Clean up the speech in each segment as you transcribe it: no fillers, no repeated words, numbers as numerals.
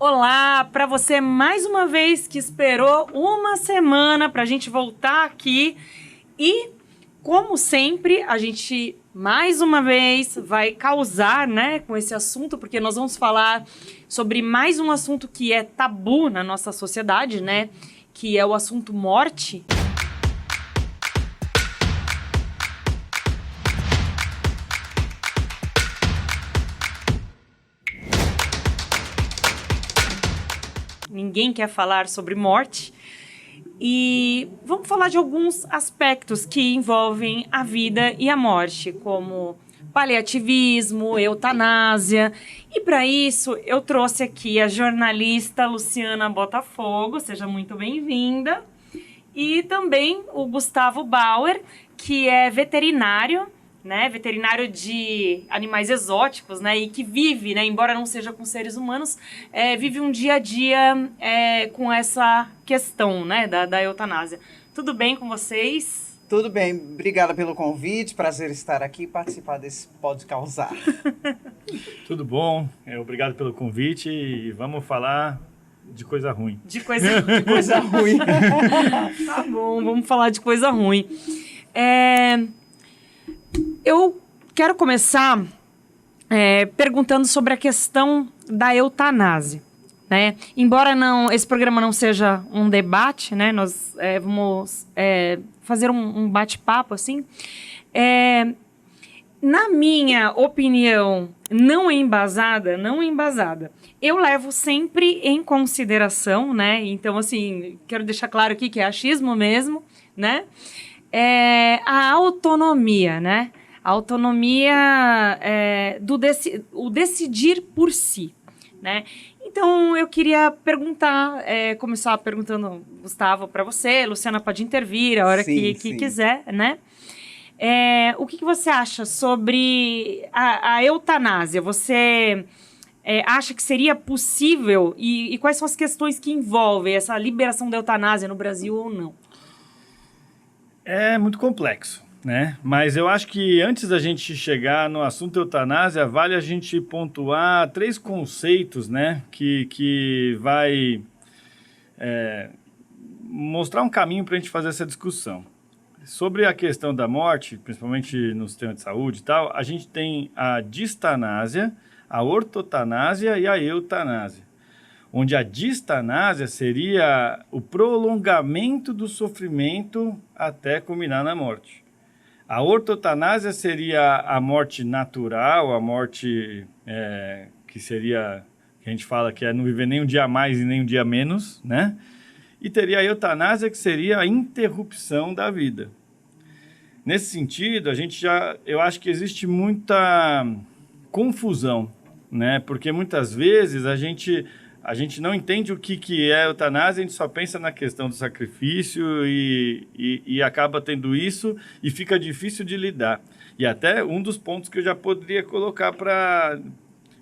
Olá, para você mais uma vez que esperou uma semana para a gente voltar aqui e, como sempre, a gente mais uma vez vai causar, né, com esse assunto, porque nós vamos falar sobre mais um assunto que é tabu na nossa sociedade, né, que é o assunto morte. Ninguém quer falar sobre morte. E vamos falar de alguns aspectos que envolvem a vida e a morte, como paliativismo, eutanásia. E para isso eu trouxe aqui a jornalista Luciana Botafogo, seja muito bem-vinda. E também o Gustavo Bauer, que é veterinário, né, veterinário de animais exóticos, né, e que vive, né, embora não seja com seres humanos, vive um dia a dia com essa questão, né, da eutanásia. Tudo bem com vocês? Tudo bem, obrigada pelo convite, prazer estar aqui e participar desse Pode Causar. Tudo bom, obrigado pelo convite e vamos falar de coisa ruim. De coisa ruim. Tá bom, vamos falar de coisa ruim. Eu quero começar perguntando sobre a questão da eutanásia, né? Embora esse programa não seja um debate, né? Nós vamos fazer um bate-papo, assim. Na minha opinião, não embasada, eu levo sempre em consideração, né? Então, assim, quero deixar claro aqui que é achismo mesmo, né? A autonomia, né? A autonomia o decidir por si, né? Então, eu queria perguntar, começar perguntando, Gustavo, para você, Luciana pode intervir a hora que quiser, né? O que você acha sobre a eutanásia? Você acha que seria possível? E quais são as questões que envolvem essa liberação da eutanásia no Brasil ou não? É muito complexo, né? Mas eu acho que antes da gente chegar no assunto eutanásia, vale a gente pontuar 3 conceitos, né? Que vai mostrar um caminho para a gente fazer essa discussão. Sobre a questão da morte, principalmente no sistema de saúde e tal, a gente tem a distanásia, a ortotanásia e a eutanásia. Onde a distanásia seria o prolongamento do sofrimento até culminar na morte. A ortotanásia seria a morte natural, a morte que seria, que a gente fala que é não viver nem um dia a mais e nem um dia a menos, né? E teria a eutanásia, que seria a interrupção da vida. Nesse sentido, eu acho que existe muita confusão, né? Porque muitas vezes a gente não entende o que é eutanásia, a gente só pensa na questão do sacrifício e acaba tendo isso e fica difícil de lidar. E até um dos pontos que eu já poderia colocar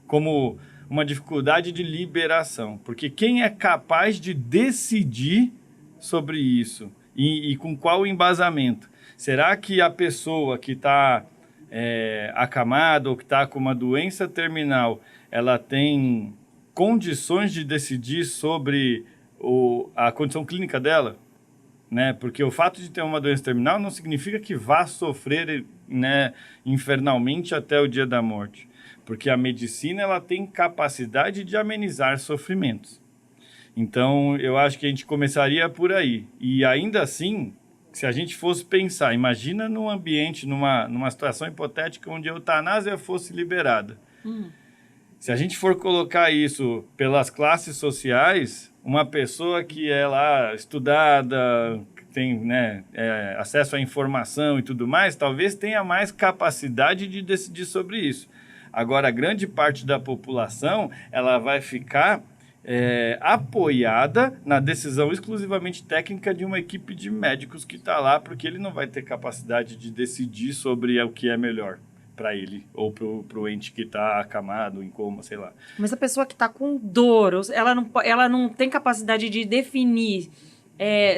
como uma dificuldade de liberação. Porque quem é capaz de decidir sobre isso? E com qual embasamento? Será que a pessoa que está acamada ou que está com uma doença terminal, ela tem condições de decidir sobre a condição clínica dela, né? Porque o fato de ter uma doença terminal não significa que vá sofrer, né, infernalmente até o dia da morte, porque a medicina ela tem capacidade de amenizar sofrimentos. Então, eu acho que a gente começaria por aí. E ainda assim, se a gente fosse pensar, imagina num ambiente, numa situação hipotética onde a eutanásia fosse liberada. Se a gente for colocar isso pelas classes sociais, uma pessoa que é lá estudada, que tem, né, acesso à informação e tudo mais, talvez tenha mais capacidade de decidir sobre isso. Agora, a grande parte da população, ela vai ficar apoiada na decisão exclusivamente técnica de uma equipe de médicos que está lá, porque ele não vai ter capacidade de decidir sobre o que é melhor para ele, ou para o ente que está acamado, em coma, sei lá. Mas a pessoa que está com dor, ela não tem capacidade de definir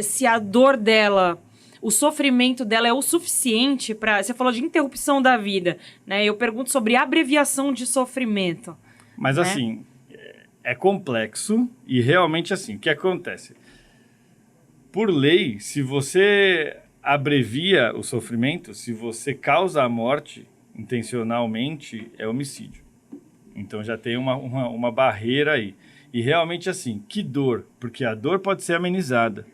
se a dor dela, o sofrimento dela é o suficiente para... Você falou de interrupção da vida, né? Eu pergunto sobre abreviação de sofrimento. Mas né? assim, é complexo e realmente assim, o que acontece? Por lei, se você abrevia o sofrimento, se você causa a morte intencionalmente, é homicídio. Então já tem uma barreira aí. E realmente assim, que dor? Porque a dor pode ser amenizada.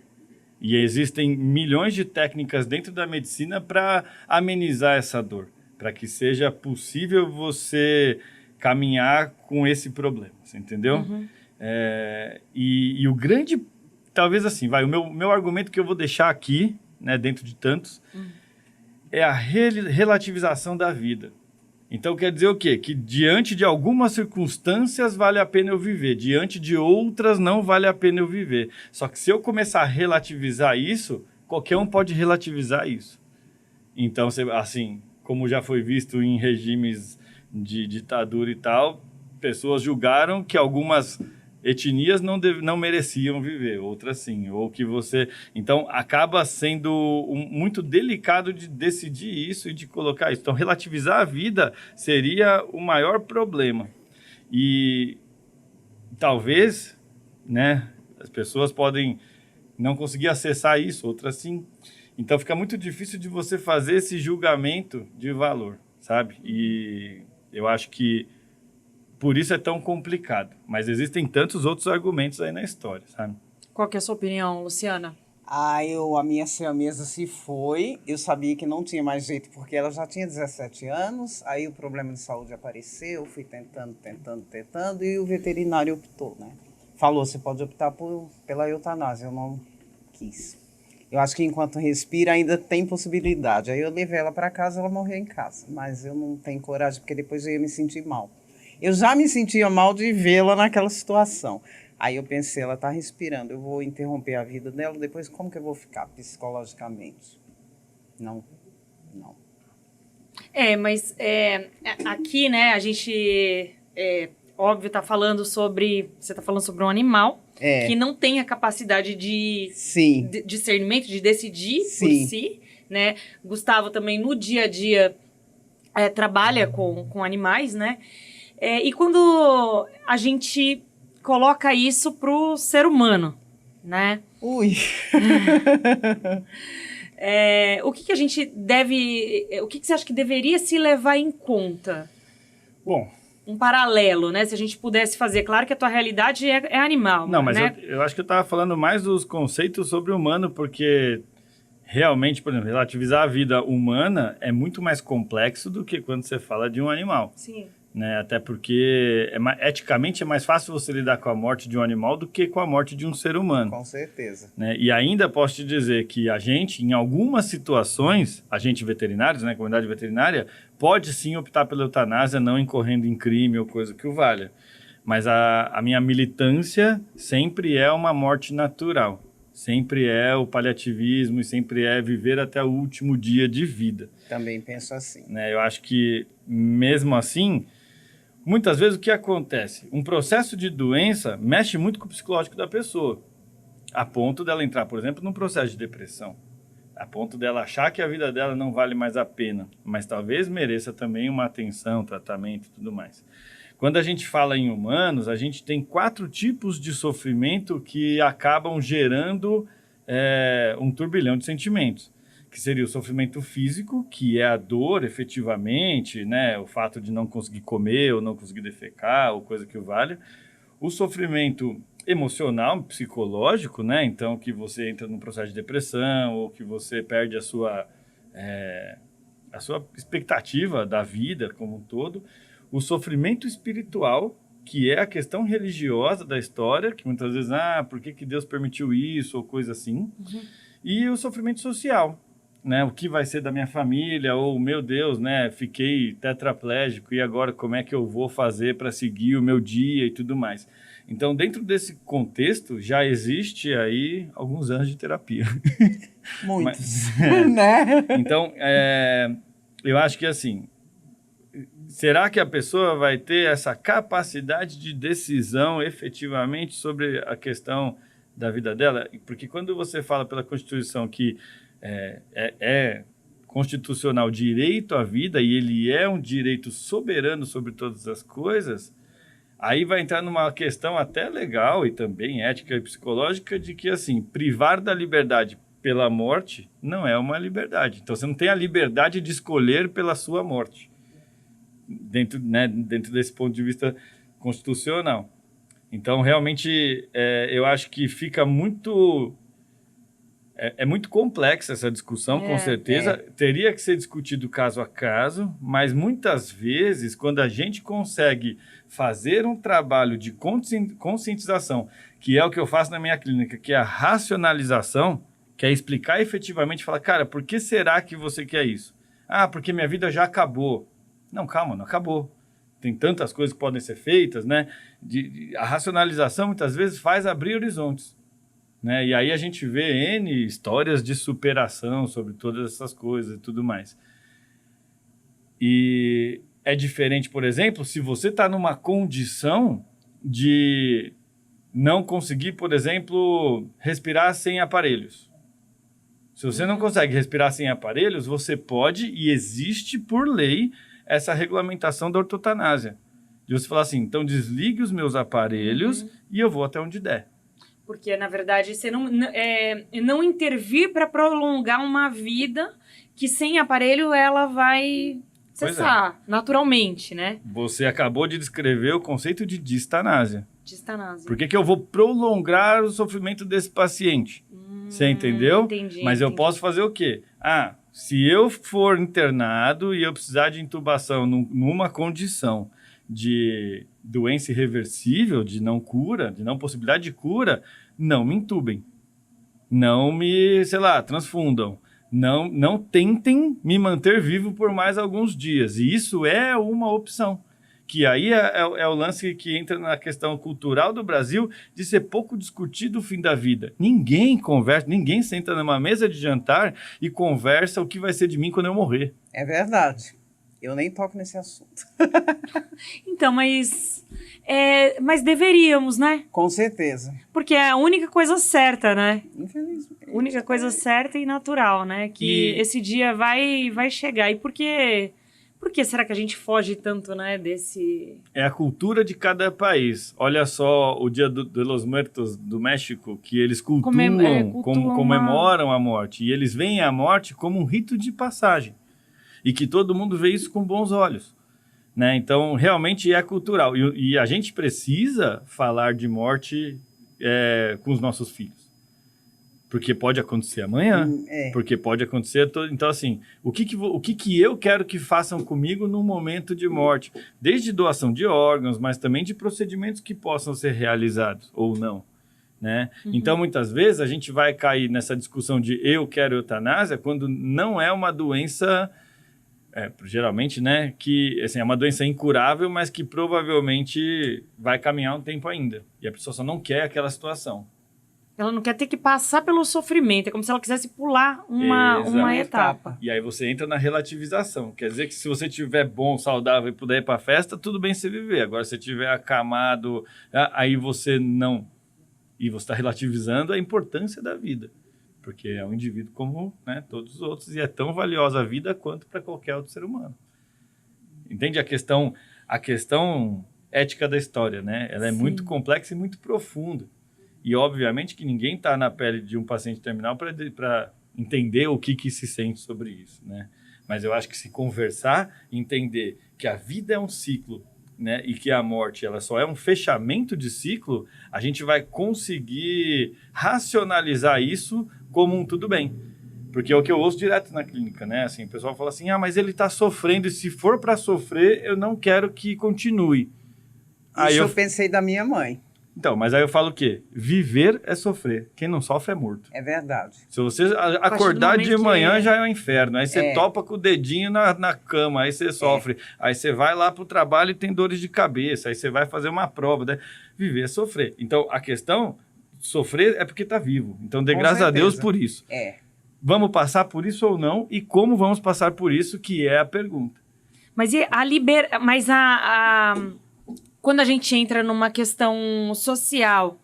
E existem milhões de técnicas dentro da medicina para amenizar essa dor, para que seja possível você caminhar com esse problema, você entendeu? E o grande, talvez assim, o meu argumento que eu vou deixar aqui, né, dentro de tantos, é a relativização da vida. Então quer dizer o quê? Que diante de algumas circunstâncias vale a pena eu viver, diante de outras não vale a pena eu viver. Só que se eu começar a relativizar isso, qualquer um pode relativizar isso. Então, assim, como já foi visto em regimes de ditadura e tal, pessoas julgaram que algumas etnias não mereciam viver, outras sim, ou que você... Então, acaba sendo muito delicado de decidir isso e de colocar isso. Então, relativizar a vida seria o maior problema. E talvez, né, as pessoas podem não conseguir acessar isso, outras sim. Então, fica muito difícil de você fazer esse julgamento de valor, sabe? E eu acho que por isso é tão complicado. Mas existem tantos outros argumentos aí na história, sabe? Qual que é a sua opinião, Luciana? A minha siamesa se foi, eu sabia que não tinha mais jeito, porque ela já tinha 17 anos, aí o problema de saúde apareceu, fui tentando, e o veterinário optou, né? Falou, você pode optar pela eutanásia, eu não quis. Eu acho que enquanto respira ainda tem possibilidade. Aí eu levei ela para casa, ela morreu em casa, mas eu não tenho coragem, porque depois eu ia me sentir mal. Eu já me sentia mal de vê-la naquela situação. Aí eu pensei, ela está respirando, eu vou interromper a vida dela, depois como que eu vou ficar psicologicamente? Não. Mas aqui, né, a gente, óbvio, tá falando sobre... Você tá falando sobre um animal que não tem a capacidade de discernimento, de decidir por si, né? Gustavo também, no dia a dia, trabalha com animais, né? E quando a gente coloca isso pro ser humano, né? Ui! O que a gente deve... O que você acha que deveria se levar em conta? Bom... Um paralelo, né? Se a gente pudesse fazer. Claro que a tua realidade é animal. Não, mas né? eu acho que eu estava falando mais dos conceitos sobre o humano, porque realmente, por exemplo, relativizar a vida humana é muito mais complexo do que quando você fala de um animal. Sim. Né? Até porque eticamente é mais fácil você lidar com a morte de um animal do que com a morte de um ser humano. Com certeza. Né? E ainda posso te dizer que a gente, em algumas situações, a gente veterinários, né, comunidade veterinária, pode sim optar pela eutanásia, não incorrendo em crime ou coisa que o valha. Mas a minha militância sempre é uma morte natural. Sempre é o paliativismo e sempre é viver até o último dia de vida. Também penso assim. Né? Eu acho que, mesmo assim... Muitas vezes o que acontece? Um processo de doença mexe muito com o psicológico da pessoa, a ponto dela entrar, por exemplo, num processo de depressão, a ponto dela achar que a vida dela não vale mais a pena, mas talvez mereça também uma atenção, tratamento e tudo mais. Quando a gente fala em humanos, a gente tem 4 tipos de sofrimento que acabam gerando um turbilhão de sentimentos. Que seria o sofrimento físico, que é a dor, efetivamente, né? O fato de não conseguir comer ou não conseguir defecar, ou coisa que o valha. O sofrimento emocional, psicológico, né? Então, que você entra num processo de depressão, ou que você perde a sua expectativa da vida como um todo. O sofrimento espiritual, que é a questão religiosa da história, que muitas vezes, por que Deus permitiu isso, ou coisa assim. Uhum. E o sofrimento social, né? O que vai ser da minha família, ou meu Deus, né? Fiquei tetraplégico e agora como é que eu vou fazer para seguir o meu dia e tudo mais. Então, dentro desse contexto, já existe aí alguns anos de terapia. Muitos, né? Então, eu acho que assim, será que a pessoa vai ter essa capacidade de decisão efetivamente sobre a questão da vida dela? Porque quando você fala pela Constituição que é constitucional direito à vida e ele é um direito soberano sobre todas as coisas, Aí vai entrar numa questão até legal e também ética e psicológica de que, assim, privar da liberdade pela morte não é uma liberdade. Então, você não tem a liberdade de escolher pela sua morte, dentro desse ponto de vista constitucional. Então, realmente, eu acho que fica muito... É muito complexa essa discussão, com certeza. Teria que ser discutido caso a caso, mas muitas vezes, quando a gente consegue fazer um trabalho de conscientização, que é o que eu faço na minha clínica, que é a racionalização, que é explicar efetivamente, falar, cara, por que será que você quer isso? Ah, porque minha vida já acabou. Não, calma, não acabou. Tem tantas coisas que podem ser feitas, né? A racionalização, muitas vezes, faz abrir horizontes. Né? E aí a gente vê N histórias de superação sobre todas essas coisas e tudo mais. E é diferente, por exemplo, se você está numa condição de não conseguir, por exemplo, respirar sem aparelhos. Se você não consegue respirar sem aparelhos, você pode, e existe por lei, essa regulamentação da ortotanásia. De você falar assim, então desligue os meus aparelhos e eu vou até onde der. Porque, na verdade, você não intervir para prolongar uma vida que sem aparelho ela vai cessar naturalmente, né? Você acabou de descrever o conceito de distanásia. Distanásia. Por que eu vou prolongar o sofrimento desse paciente? Você entendeu? Entendi. Mas eu posso fazer o quê? Ah, se eu for internado e eu precisar de intubação numa condição de doença irreversível, de não cura, de não possibilidade de cura, não me intubem. Não me, transfundam. Não tentem me manter vivo por mais alguns dias. E isso é uma opção. Que aí é o lance que entra na questão cultural do Brasil de ser pouco discutido o fim da vida. Ninguém conversa, ninguém senta numa mesa de jantar e conversa o que vai ser de mim quando eu morrer. É verdade. Eu nem toco nesse assunto. Então, mas deveríamos, né? Com certeza. Porque é a única coisa certa, né? Infelizmente. Única coisa certa e natural, né? Que esse dia vai chegar. E por que será que a gente foge tanto, né, desse... É a cultura de cada país. Olha só o Dia de los Muertos do México, que eles comemoram a morte. E eles veem a morte como um rito de passagem. E que todo mundo vê isso com bons olhos. Né? Então, realmente é cultural. E a gente precisa falar de morte com os nossos filhos. Porque pode acontecer amanhã, porque pode acontecer... Então, assim, o que eu quero que façam comigo no momento de morte? Desde doação de órgãos, mas também de procedimentos que possam ser realizados ou não. Né? Então, muitas vezes, a gente vai cair nessa discussão de eu quero eutanásia quando não é uma doença... geralmente, né, que assim, é uma doença incurável, mas que provavelmente vai caminhar um tempo ainda. E a pessoa só não quer aquela situação. Ela não quer ter que passar pelo sofrimento. É como se ela quisesse pular uma etapa. E aí você entra na relativização. Quer dizer que se você estiver bom, saudável e puder ir para a festa, tudo bem você viver. Agora, se você estiver acamado, aí você não... E você está relativizando a importância da vida. Porque é um indivíduo como, né, todos os outros, e é tão valiosa a vida quanto para qualquer outro ser humano. Entende a questão ética da história, né? Ela é muito complexa e muito profunda. E, obviamente, que ninguém está na pele de um paciente terminal para entender o que se sente sobre isso, né? Mas eu acho que se conversar, entender que a vida é um ciclo, né, e que a morte ela só é um fechamento de ciclo, a gente vai conseguir racionalizar isso como um tudo bem. Porque é o que eu ouço direto na clínica, né? Assim, o pessoal fala assim, mas ele está sofrendo e se for para sofrer, eu não quero que continue. Isso eu pensei da minha mãe. Então, mas aí eu falo o quê? Viver é sofrer. Quem não sofre é morto. É verdade. Se você acordar de manhã já é um inferno. Aí você topa com o dedinho na cama, aí você sofre. Aí você vai lá pro trabalho e tem dores de cabeça. Aí você vai fazer uma prova. Né? Viver é sofrer. Então, a questão, sofrer é porque tá vivo. Então, dê graças a Deus por isso. Vamos passar por isso ou não? E como vamos passar por isso, que é a pergunta. Mas quando a gente entra numa questão social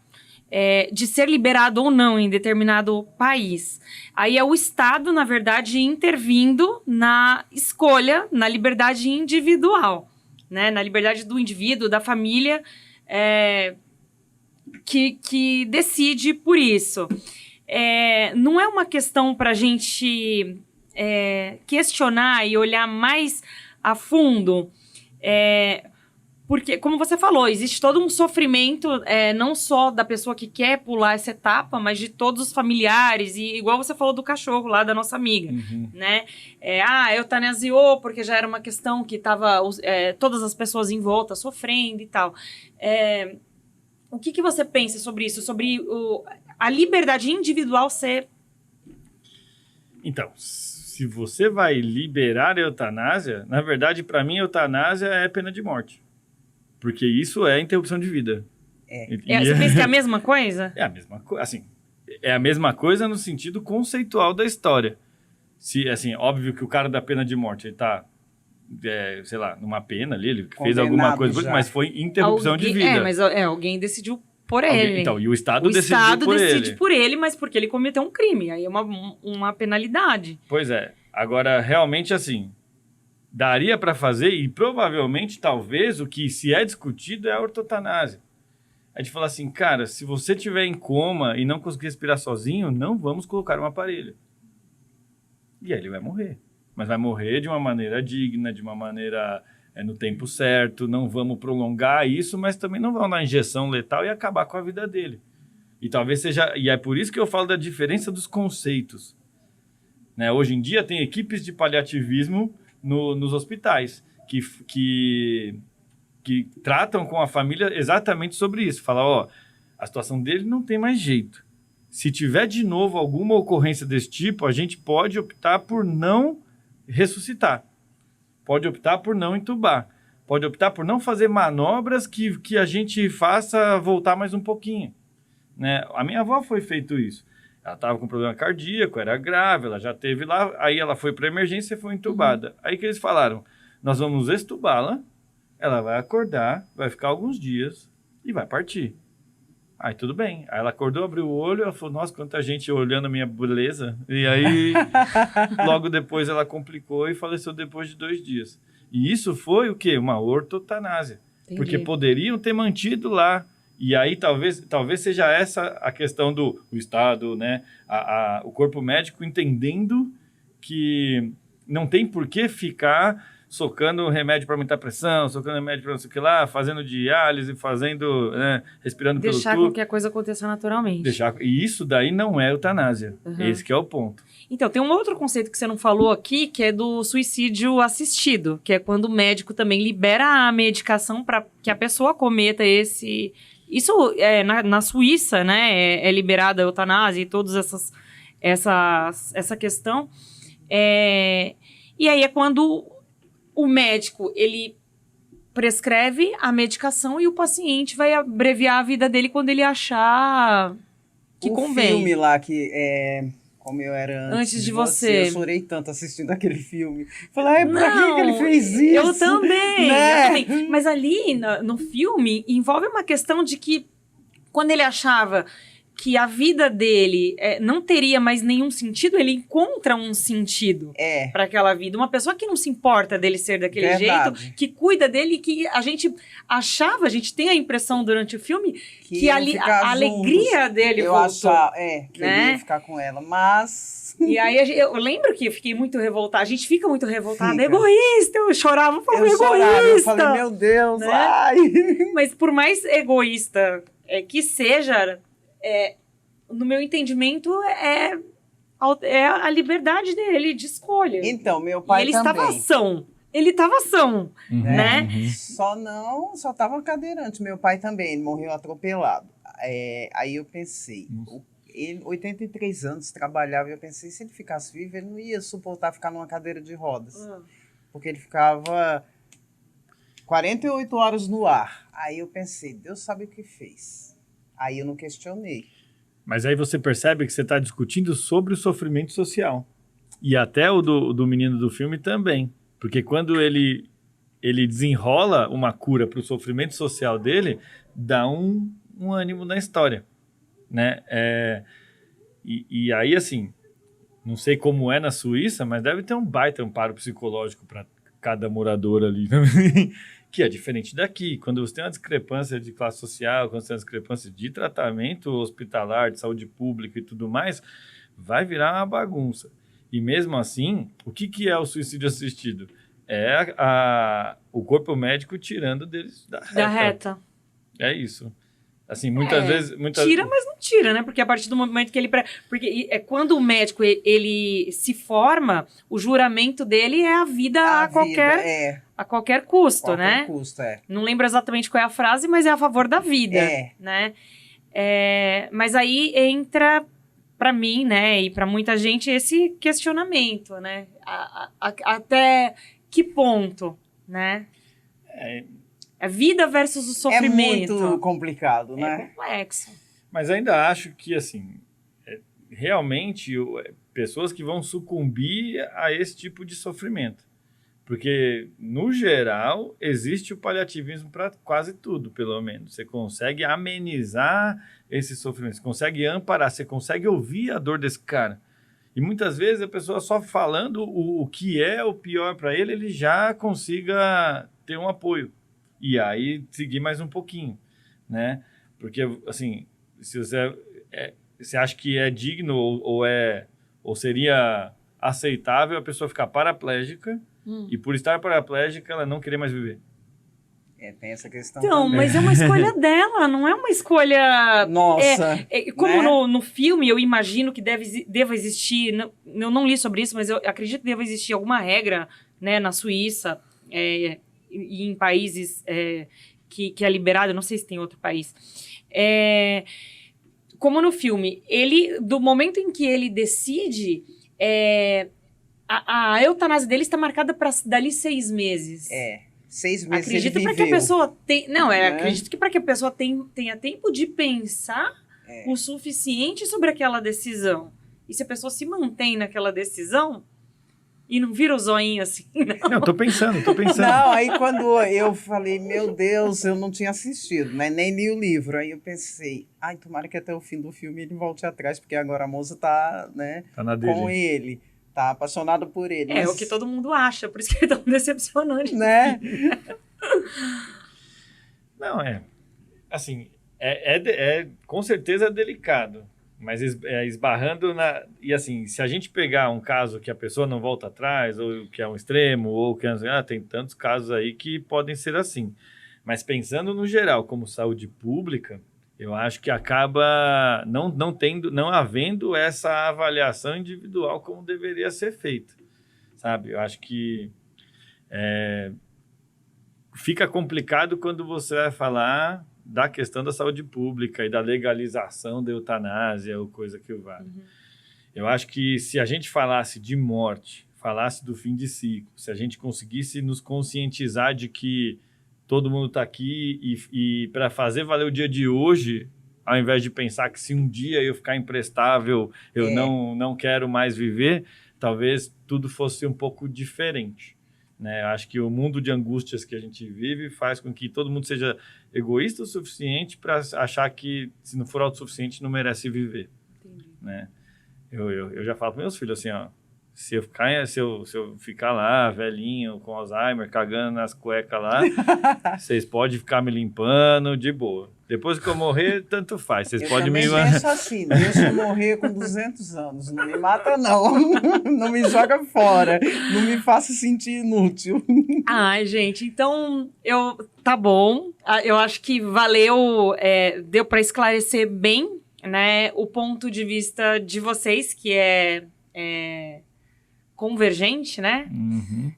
de ser liberado ou não em determinado país, aí é o Estado, na verdade, intervindo na escolha, na liberdade individual. né? Na liberdade do indivíduo, da família, que decide por isso. Não é uma questão para a gente questionar e olhar mais a fundo, porque, como você falou, existe todo um sofrimento, não só da pessoa que quer pular essa etapa, mas de todos os familiares, e igual você falou do cachorro lá, da nossa amiga, né? Eutanasiou porque já era uma questão que estava todas as pessoas em volta sofrendo e tal. O que você pensa sobre isso? Sobre a liberdade individual ser... Então, se você vai liberar a eutanásia, na verdade, para mim, a eutanásia é pena de morte. Porque isso é interrupção de vida. Você pensa que é a mesma coisa? É a mesma coisa. Assim, é a mesma coisa no sentido conceitual da história. Assim, óbvio que o cara da pena de morte, ele tá, sei lá, numa pena ali, ele fez alguma coisa, já. Mas foi interrupção de vida. Mas alguém decidiu por ele. Então, e o Estado decide por ele, mas porque ele cometeu um crime. Aí é uma penalidade. Pois é. Agora, realmente, assim, daria para fazer, e provavelmente, talvez, o que se é discutido é a ortotanásia. A gente fala assim, cara, se você estiver em coma e não conseguir respirar sozinho, não vamos colocar um aparelho. E aí ele vai morrer. Mas vai morrer de uma maneira digna, de uma maneira no tempo certo, não vamos prolongar isso, mas também não vamos dar injeção letal e acabar com a vida dele. E talvez seja... E é por isso que eu falo da diferença dos conceitos. Né? Hoje em dia tem equipes de paliativismo nos hospitais que tratam com a família exatamente sobre isso. Fala, a situação dele não tem mais jeito. Se tiver de novo alguma ocorrência desse tipo, a gente pode optar por não ressuscitar. Pode optar por não entubar. Pode optar por não fazer manobras que a gente faça voltar mais um pouquinho. Né? A minha avó foi feito isso. Ela estava com problema cardíaco, era grave, ela já teve lá, aí ela foi para emergência e foi entubada. Aí que eles falaram, nós vamos extubá-la, ela vai acordar, vai ficar alguns dias e vai partir. Aí tudo bem. Aí ela acordou, abriu o olho, ela falou, nossa, quanta gente olhando a minha beleza. E aí, logo depois ela complicou e faleceu depois de 2 dias. E isso foi o quê? Uma ortotanásia. Entendi. Porque poderiam ter mantido lá. E aí talvez seja essa a questão do Estado, né? O corpo médico entendendo que não tem por que ficar socando remédio para aumentar a pressão, socando remédio para não sei o que lá, fazendo diálise, respirando pelo tubo. Deixar com que a coisa aconteça naturalmente. E isso daí não é eutanásia. Esse que é o ponto. Então, tem um outro conceito que você não falou aqui, que é do suicídio assistido, que é quando o médico também libera a medicação para que a pessoa cometa esse... Isso na Suíça, né, é liberada a eutanásia e todas essa questão. E aí é quando o médico, ele prescreve a medicação e o paciente vai abreviar a vida dele quando ele achar que convém. O filme lá que Como Eu Era Antes de Você. Eu chorei tanto assistindo aquele filme. Falei, pra que ele fez isso? Eu também, né? eu também. Mas ali, no filme, envolve uma questão de que quando ele achava que a vida dele não teria mais nenhum sentido, ele encontra um sentido para aquela vida. Uma pessoa que não se importa dele ser daquele jeito, que cuida dele, que a gente tem a impressão durante o filme que a alegria dele voltou. Que ele ia ficar com ela, mas... E aí eu lembro que eu fiquei muito revoltada. A gente fica muito revoltada. Egoísta! Eu chorava, eu falei, meu Deus, né? ai! Mas por mais egoísta que seja... no meu entendimento, é a liberdade dele de escolha. Então, meu pai também. Ele estava são, né? Só estava cadeirante. Meu pai também, ele morreu atropelado. Aí eu pensei, ele, 83 anos, trabalhava, e eu pensei, se ele ficasse vivo, ele não ia suportar ficar numa cadeira de rodas. Porque ele ficava 48 horas no ar. Aí eu pensei, Deus sabe o que fez. Aí eu não questionei. Mas aí você percebe que você está discutindo sobre o sofrimento social. E até o do menino do filme também. Porque quando ele desenrola uma cura para o sofrimento social dele, dá um ânimo na história. Né? E aí, assim, não sei como é na Suíça, mas deve ter um baita amparo psicológico para cada morador ali. que é diferente daqui. Quando você tem uma discrepância de classe social, quando você tem uma discrepância de tratamento hospitalar, de saúde pública e tudo mais, vai virar uma bagunça. E mesmo assim, o que é o suicídio assistido? É o corpo médico tirando deles da reta. É isso. Assim, muitas vezes... Tira, mas não tira, né? Porque a partir do momento que ele... Porque quando o médico ele se forma, o juramento dele é a vida a qualquer custo, né? Custo, Não lembro exatamente qual é a frase, mas é a favor da vida, né? Mas aí entra, para mim, né? E para muita gente, esse questionamento, né? Até que ponto, né? A vida versus o sofrimento. É muito complicado, né? É complexo. Mas ainda acho que, assim, realmente, pessoas que vão sucumbir a esse tipo de sofrimento. Porque, no geral, existe o paliativismo para quase tudo, pelo menos. Você consegue amenizar esse sofrimento, você consegue amparar, você consegue ouvir a dor desse cara. E muitas vezes a pessoa só falando o que é o pior para ele já consiga ter um apoio. E aí seguir mais um pouquinho, né? Porque, assim, se você acha que é digno ou seria aceitável a pessoa ficar paraplégica e por estar paraplégica ela não querer mais viver. Tem essa questão então, também. mas é uma escolha dela, não é uma escolha... Nossa! Como né? no filme, eu imagino que deva existir... Eu não li sobre isso, mas eu acredito que deva existir alguma regra, né, na Suíça... e em países que é liberado, eu não sei se tem outro país. Como no filme, do momento em que ele decide, a eutanásia dele está marcada para dali 6 meses. 6 meses acredito ele para que a viveu. pessoa acredito que para que a pessoa tenha tempo de pensar o suficiente sobre aquela decisão. E se a pessoa se mantém naquela decisão... E não vira o zoinho assim, não. Não, tô pensando. Não, aí quando eu falei, meu Deus, eu não tinha assistido, né? Nem li o livro. Aí eu pensei, tomara que até o fim do filme ele volte atrás, porque agora a moça tá, né, tá na dele. Com ele. Tá apaixonada por ele. É o que todo mundo acha, por isso que é tão decepcionante. Né? Não, assim, com certeza é delicado. Mas esbarrando na... E assim, se a gente pegar um caso que a pessoa não volta atrás, ou que é um extremo, ou que tem tantos casos aí que podem ser assim. Mas pensando no geral, como saúde pública, eu acho que acaba não havendo essa avaliação individual como deveria ser feita. Sabe? Eu acho que fica complicado quando você vai falar... da questão da saúde pública e da legalização da eutanásia ou coisa que vale. Eu acho que se a gente falasse de morte, falasse do fim de ciclo, se a gente conseguisse nos conscientizar de que todo mundo está aqui e para fazer valer o dia de hoje, ao invés de pensar que se um dia eu ficar imprestável, eu não quero mais viver, talvez tudo fosse um pouco diferente. Né? Eu acho que o mundo de angústias que a gente vive faz com que todo mundo seja egoísta o suficiente para achar que, se não for autossuficiente, não merece viver. Entendi. Né? Eu já falo para meus filhos assim, ó, se eu ficar lá, velhinho, com Alzheimer, cagando nas cuecas lá, vocês podem ficar me limpando de boa. Depois que eu morrer, tanto faz. Vocês podem me... Eu penso assim, deixa eu morrer com 200 anos. Não me mata, não. Não me joga fora. Não me faça sentir inútil. Ai, gente, então, tá bom. Eu acho que valeu, deu para esclarecer bem, né, o ponto de vista de vocês, que é convergente, né? Uhum.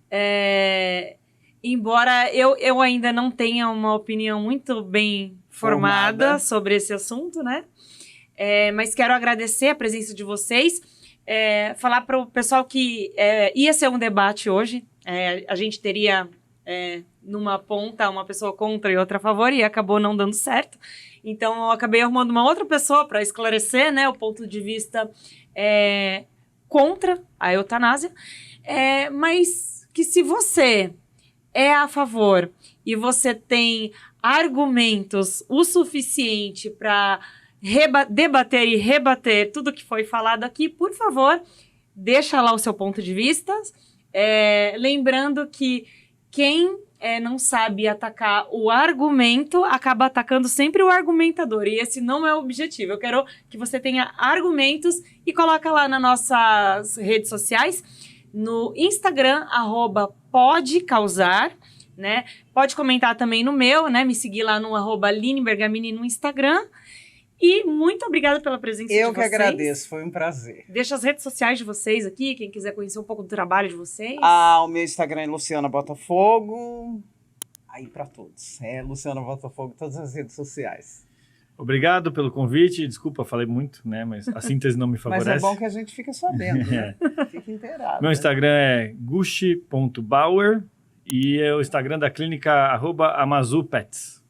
Embora eu ainda não tenha uma opinião muito bem formada sobre esse assunto, né? Mas quero agradecer a presença de vocês. Falar para o pessoal que ia ser um debate hoje. A gente teria numa ponta uma pessoa contra e outra a favor, e acabou não dando certo. Então, eu acabei arrumando uma outra pessoa para esclarecer, né, o ponto de vista contra a eutanásia. Mas que se você é a favor e você tem argumentos o suficiente para debater e rebater tudo que foi falado aqui, por favor, deixa lá o seu ponto de vista. Lembrando que quem não sabe atacar o argumento, acaba atacando sempre o argumentador. E esse não é o objetivo. Eu quero que você tenha argumentos e coloca lá nas nossas redes sociais, no Instagram, @podecausar, né? Pode comentar também no meu, né? Me seguir lá no @linebergamini no Instagram. E muito obrigada pela presença de vocês. Eu que agradeço, foi um prazer. Deixa as redes sociais de vocês aqui, quem quiser conhecer um pouco do trabalho de vocês. O meu Instagram é Luciana Botafogo. Aí para todos. É Luciana Botafogo, todas as redes sociais. Obrigado pelo convite. Desculpa, falei muito, né? Mas a síntese não me favorece. Mas é bom que a gente fica sabendo, né? Fica inteirado. Meu Instagram é gushi.bauer e é o Instagram da clínica @amazupets.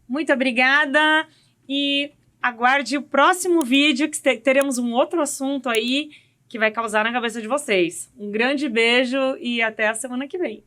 Muito obrigada e aguarde o próximo vídeo, que teremos um outro assunto aí que vai causar na cabeça de vocês. Um grande beijo e até a semana que vem.